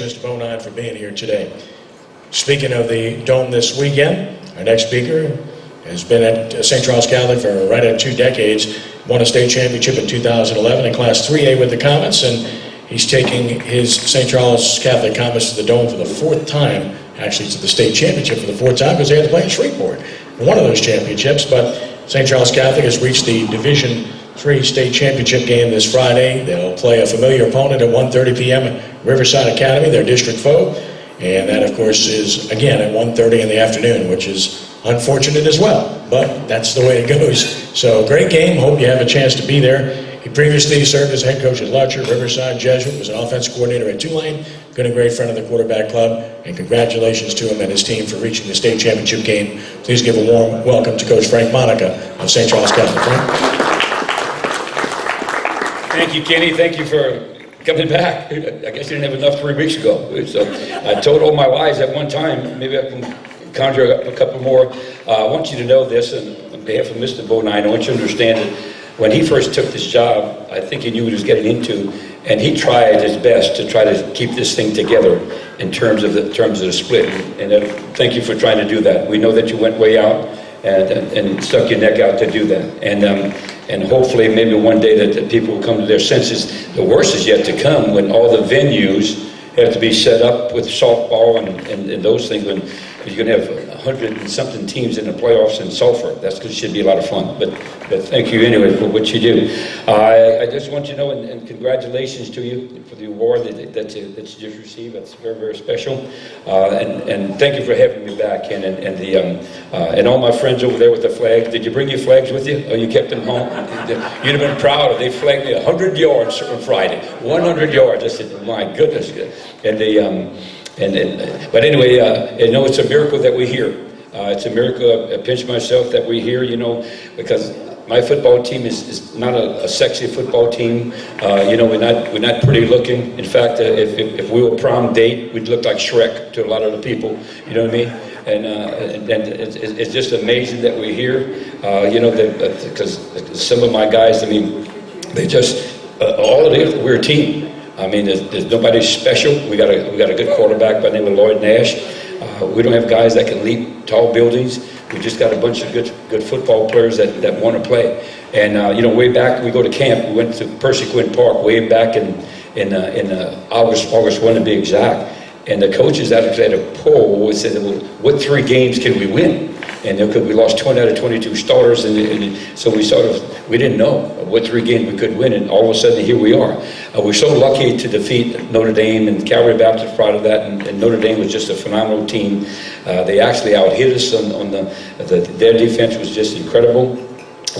Mr. Bonine for being here today. Speaking of the Dome this weekend, our next speaker has been at St. Charles Catholic for right at 2 decades, won a state championship in 2011 in Class 3A with the Comets, and he's taking his St. Charles Catholic Comets to the Dome for the 4th time, actually to the state championship for the 4th time because they had to play in Shreveport for one of those championships. But St. Charles Catholic has reached the Division III state championship game this Friday. They'll play a familiar opponent at 1:30 p.m. at Riverside Academy, their district foe. And that, of course, is, again, at 1:30 in the afternoon, which is unfortunate as well. But that's the way it goes. So, great game. Hope you have a chance to be there. He previously served as head coach at Lutcher, Riverside, Jesuit, was an offense coordinator at Tulane, been a great friend of the quarterback club, and congratulations to him and his team for reaching the state championship game. Please give a warm welcome to Coach Frank Monica of St. Charles Catholic. Frank? Thank you, Kenny. Thank you for coming back. I guess you didn't have enough 3 weeks ago. So I told all my lies at one time. Maybe I can conjure up a couple more. I want you to know this, and on behalf of Mr. Bonine, I want you to understand that when he first took this job, I think he knew what he was getting into, and he tried his best to try to keep this thing together in terms of the split. And thank you for trying to do that. We know that you went way out and stuck your neck out to do that. And hopefully maybe one day that people will come to their senses. The worst is yet to come when all the venues have to be set up with softball and those things, when you're going to have 100 and something teams in the playoffs in Sulphur. That's going to should be a lot of fun. But thank you anyway for what you do. I just want you to know, and congratulations to you for the award that you just received. That's very, very special. And thank you for having me back. And all my friends over there with the flags. Did you bring your flags with you? Oh, you kept them home? You'd have been proud. They flagged me 100 yards on Friday. 100 yards. I said, my goodness. But anyway, it's a miracle that we're here. It's a miracle, I pinch myself, that we're here, because my football team is not a sexy football team. We're not pretty looking. In fact, if we were prom date, we'd look like Shrek to a lot of the people. You know what I mean? And it's just amazing that we're here. Because some of my guys, they just all of it. We're a team. There's nobody special. We got a good quarterback by the name of Lloyd Nash. We don't have guys that can leap tall buildings. We just got a bunch of good football players that want to play. And way back, we go to camp. We went to Percy Quinn Park way back in August 1 to be exact. And the coaches actually had a poll and said, well, what 3 games can we win? And we lost 20 out of 22 starters, and so we didn't know what 3 games we could win, and all of a sudden here we are. We're so lucky to defeat Notre Dame, and Calvary Baptist proud of that, and Notre Dame was just a phenomenal team. They actually out-hit us on their defense was just incredible.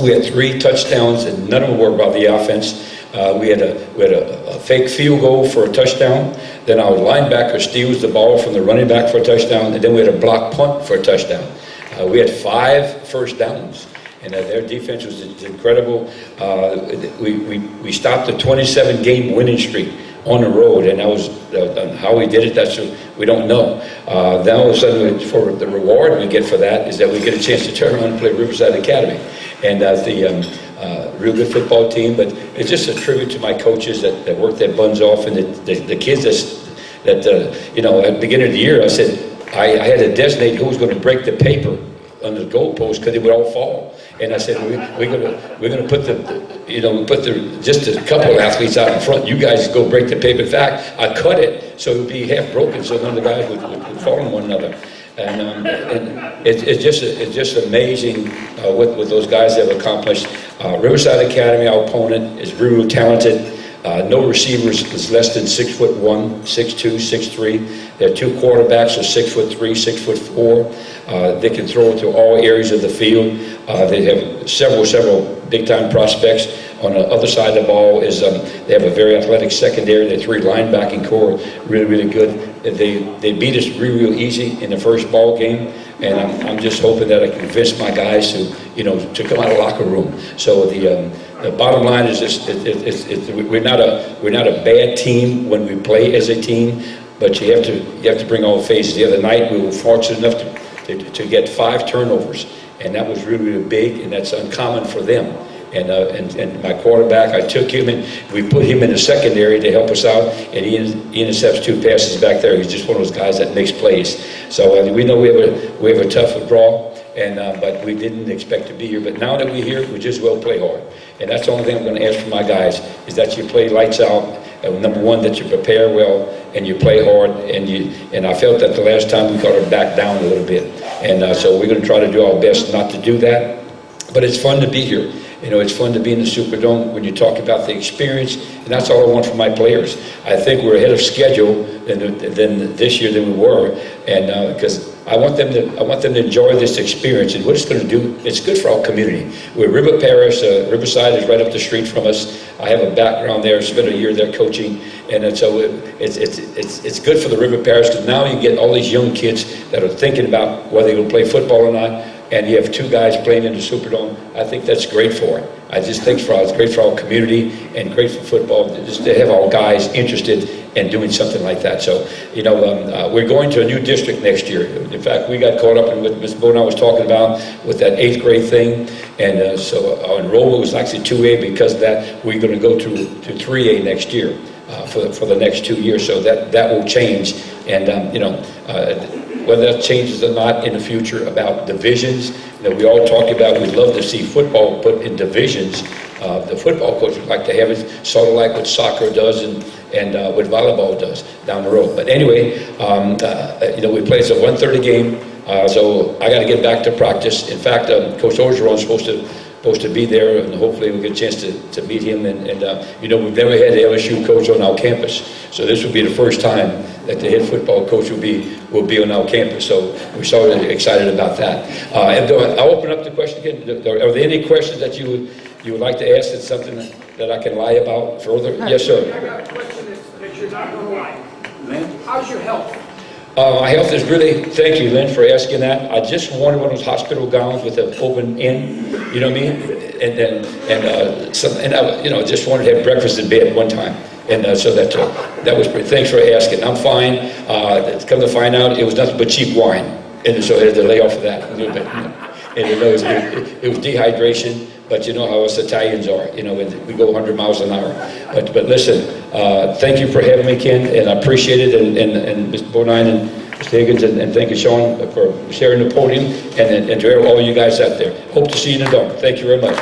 We had 3 touchdowns, and none of them were about the offense. We had a fake field goal for a touchdown. Then our linebacker steals the ball from the running back for a touchdown, and then we had a block punt for a touchdown. We had 5 first downs, and their defense was incredible. We stopped a 27-game winning streak on the road, and that was how we did it. We don't know. Then all of a sudden, for the reward we get for that is that we get a chance to turn around and play Riverside Academy, and that's the real good football team. But it's just a tribute to my coaches that work their buns off, and the kids at the beginning of the year, I said I had to designate who was going to break the paper on the goalpost because it would all fall. And I said, we're gonna put just a couple of athletes out in front. You guys go break the paper. In fact, I cut it so it would be half broken, so none of the guys would fall on one another. And it's just amazing what those guys have accomplished. Riverside Academy, our opponent, is really talented. No receivers is less than 6'1", 6'2", 6'3". Their 2 quarterbacks are 6'3", 6'4". They can throw to all areas of the field. They have several big-time prospects. On the other side of the ball is they have a very athletic secondary. Their 3 linebacking core really, really good. They beat us real easy in the first ball game, and I'm just hoping that I can convince my guys to come out of the locker room. So the bottom line is this: we're not a bad team when we play as a team, but you have to bring all phases. The other night we were fortunate enough to get 5 turnovers, and that was really, really big, and that's uncommon for them. and my quarterback, I took him and we put him in the secondary to help us out, and he intercepts 2 passes back there. He's just one of those guys that makes plays. So we know we have a tough draw. But we didn't expect to be here. But now that we're here, we just will play hard. And that's the only thing I'm going to ask from my guys, is that you play lights out. Number one, that you prepare well and you play hard. And I felt that the last time we got our back down a little bit. And so we're going to try to do our best not to do that. But it's fun to be here. You know, it's fun to be in the Superdome when you talk about the experience, and that's all I want from my players. I think we're ahead of schedule than this year than we were, and because I want them to enjoy this experience. And what it's going to do, it's good for our community. We're Riverside is right up the street from us. I have a background there, spent a year there coaching, and so it's good for the River Parish, because now you get all these young kids that are thinking about whether they're going to play football or not. And you have 2 guys playing in the Superdome. I think that's great for it. I just think it's great for our community and great for football, just to have our guys interested in doing something like that. So, you know, we're going to a new district next year. In fact, we got caught up in what Ms. Bona was talking about with that 8th grade thing. And so our enrollment was actually 2A. Because of that, we're going to go to 3A next year for the next 2 years. So that will change. And, you know, whether that changes or not in the future about divisions, you know, we all talk about, we'd love to see football put in divisions. The football coach would like to have it sort of like what soccer does and what volleyball does down the road. But anyway, you know, we play, it's a 1:30 game, so I got to get back to practice. In fact, Coach Orgeron's supposed to be there, and hopefully we'll get a chance to meet him. And you know, we've never had the LSU coach on our campus, so this will be the first time that the head football coach will be on our campus. So we're sort of excited about that. And I'll open up the question again. Are there any questions that you would like to ask? It's something that I can lie about further? Yes, sir. I got a question that you're not going to lie. Lynn? How's your health? My health is really, thank you, Lynn, for asking that. I just wanted one of those hospital gowns with an open end, you know what I mean? And I, you know, just wanted to have breakfast in bed one time. And so that was pretty, thanks for asking. I'm fine. Come to find out, it was nothing but cheap wine. And so I had to lay off of that a little bit. And you know, it was dehydration, but you know how us Italians are, you know, we go 100 miles an hour. But listen, thank you for having me, Ken, and I appreciate it, and Mr. Bodine and Mr. Higgins, and thank you, Sean, for sharing the podium, and to all you guys out there. Hope to see you in the dome. Thank you very much.